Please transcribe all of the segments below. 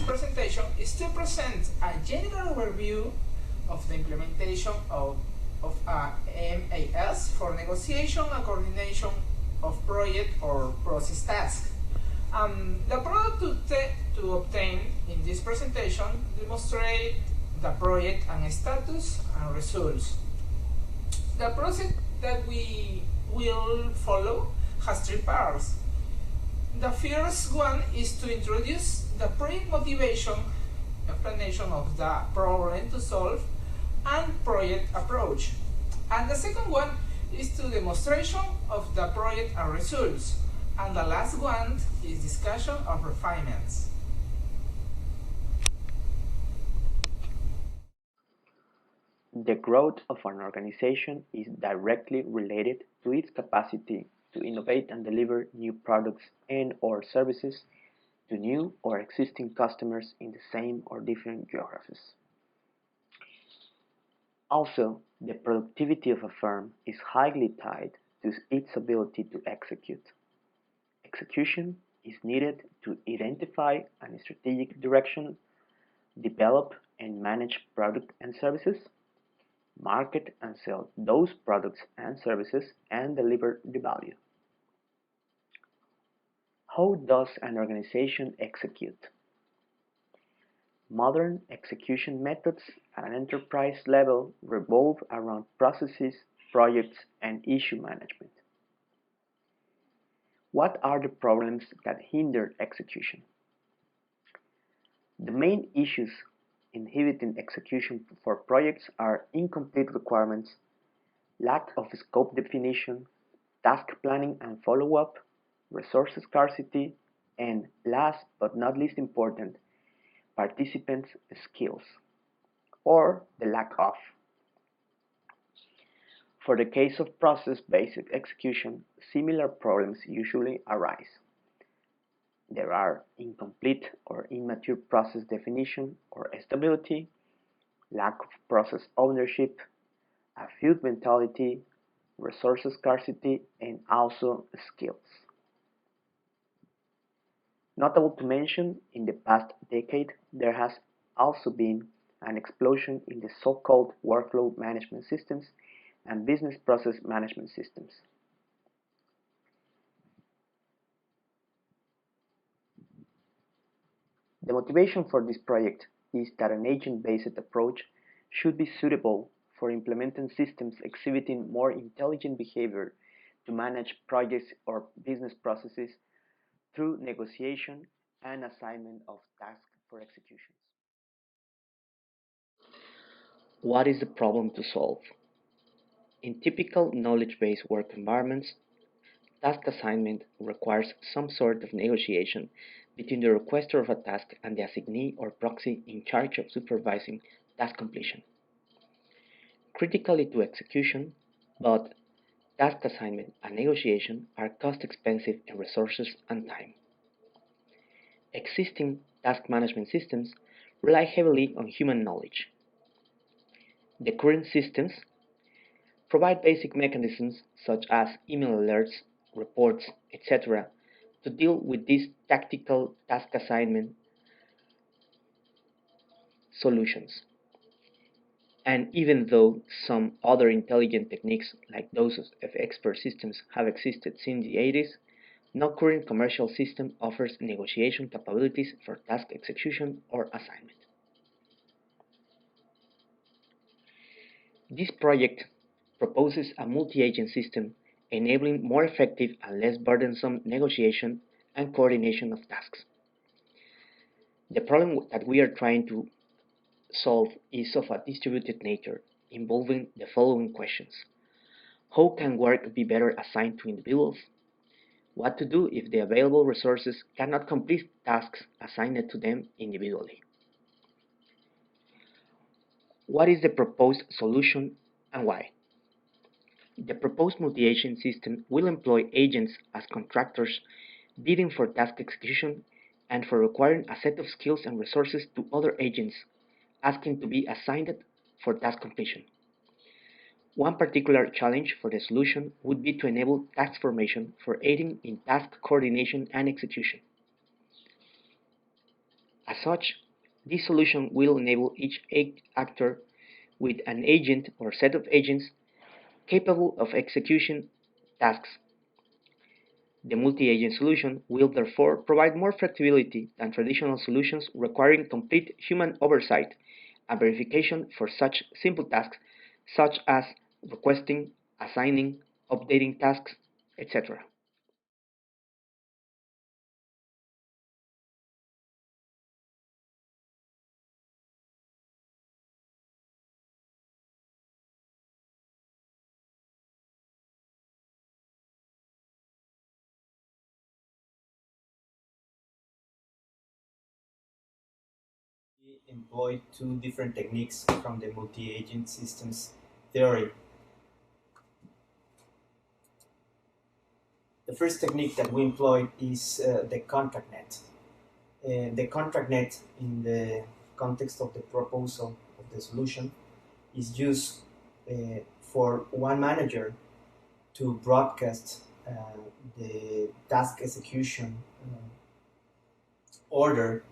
this presentation is to present a general overview of the implementation of a MAS for negotiation and coordination of project or process tasks. The product to obtain in this presentation demonstrate the project and status and results. The process that we will follow has three parts. The first one is to introduce the project motivation, explanation of the problem to solve, and project approach. And the second one is to demonstration of the project and results. And the last one is discussion of refinements. The growth of an organization is directly related to its capacity to innovate and deliver new products and/or services to new or existing customers in the same or different geographies. Also, the productivity of a firm is highly tied to its ability to execute. Execution is needed to identify a strategic direction, develop and manage products and services, market and sell those products and services, and deliver the value. How does an organization execute? Modern execution methods at an enterprise level revolve around processes, projects, and issue management. What are the problems that hinder execution? The main issues inhibiting execution for projects are incomplete requirements, lack of scope definition, task planning and follow-up, resource scarcity, and last but not least important, participants' skills, or the lack of. For the case of process-based execution, similar problems usually arise. There are incomplete or immature process definition or stability, lack of process ownership, a feud mentality, resource scarcity, and also skills. Notable to mention, in the past decade, there has also been an explosion in the so-called workflow management systems and business process management systems. The motivation for this project is that an agent-based approach should be suitable for implementing systems exhibiting more intelligent behavior to manage projects or business processes through negotiation and assignment of tasks for executions. What is the problem to solve? In typical knowledge-based work environments, task assignment requires some sort of negotiation between the requester of a task and the assignee or proxy in charge of supervising task completion. Critically to execution, but task assignment and negotiation are cost expensive in resources and time. Existing task management systems rely heavily on human knowledge. The current systems provide basic mechanisms such as email alerts, reports, etc. to deal with these tactical task assignment solutions. And even though some other intelligent techniques like those of expert systems have existed since the 80s, no current commercial system offers negotiation capabilities for task execution or assignment. This project proposes a multi-agent system enabling more effective and less burdensome negotiation and coordination of tasks. The problem that we are trying to solve is of a distributed nature, involving the following questions. How can work be better assigned to individuals? What to do if the available resources cannot complete tasks assigned to them individually? What is the proposed solution and why? The proposed multi-agent system will employ agents as contractors bidding for task execution and for requiring a set of skills and resources to other agents asking to be assigned for task completion. One particular challenge for the solution would be to enable task formation for aiding in task coordination and execution. As such, this solution will enable each actor with an agent or set of agents capable of executing tasks. The multi-agent solution will therefore provide more flexibility than traditional solutions requiring complete human oversight and verification for such simple tasks such as requesting, assigning, updating tasks, etc. We employed two different techniques from the multi-agent systems theory. The first technique that we employed is the contract net. The contract net, in the context of the proposal of the solution, is used for one manager to broadcast the task execution order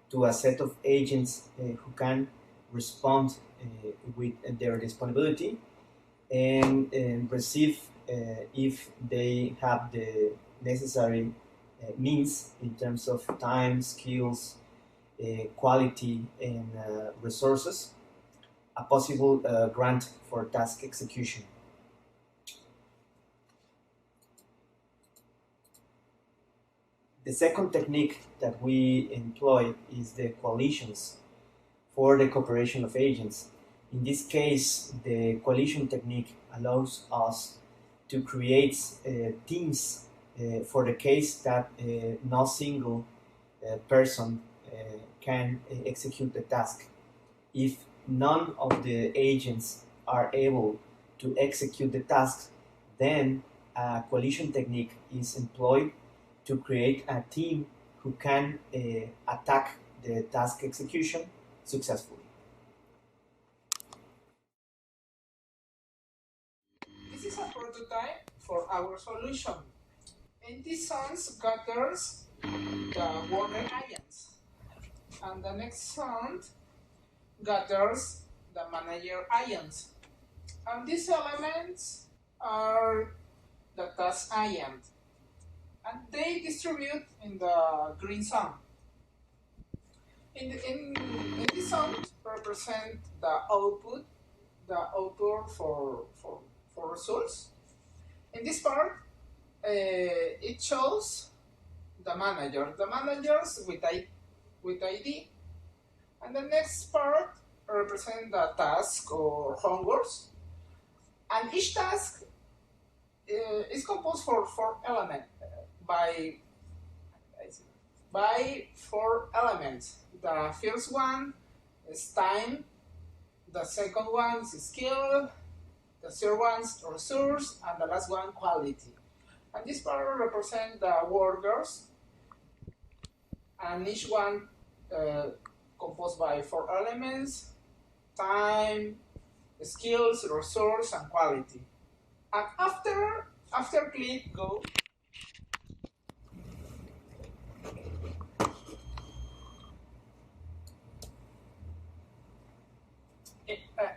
to a set of agents who can respond with their disponibility and receive if they have the necessary means in terms of time, skills, quality, and resources, a possible grant for task execution. The second technique that we employ is the coalitions for the cooperation of agents. In this case, the coalition technique allows us to create teams for the case that no single person can execute the task. If none of the agents are able to execute the task, then a coalition technique is employed to create a team who can attack the task execution successfully. This is a prototype for our solution. And this sound gathers the worker agents. And the next sound gathers the manager agents. And these elements are the task agent. And they distribute in the green zone. In this zone represent the output for results. In this part, it shows the managers with ID. And the next part represent the task or homeworks. And each task is composed for four elements by four elements. The first one is time, the second one is skill, the third one is resource, and the last one quality. And this part represents the workers, and each one composed by four elements: time, skills, resource, and quality. And after click go,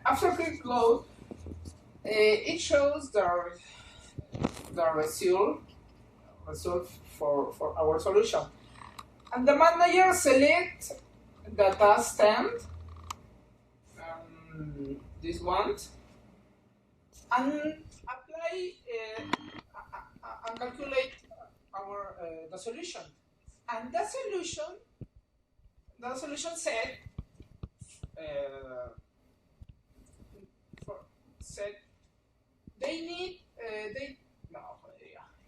after click load, it shows the result for our solution. And the manager select the task temp, this one, and apply and calculate the solution. And the solution said said they need they no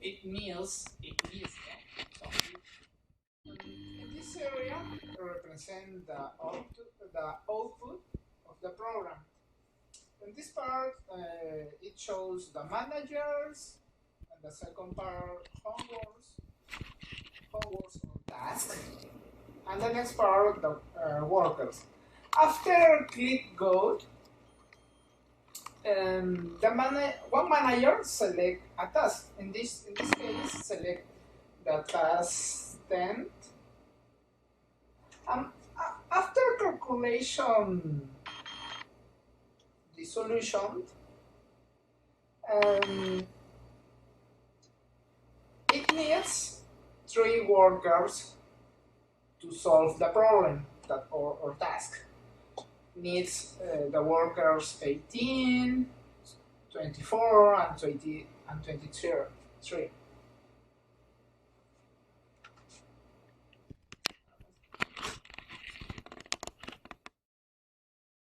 it means yeah. So in this area represent the output of the program. In this part it shows the managers, and the second part homeworks on tasks, and the next part the workers. After click go, one manager select a task. In this case, select the task temp, After calculation the solution, um, it needs 3 workers to solve the problem that or task. Needs the workers 18, 24, and 20 and 23.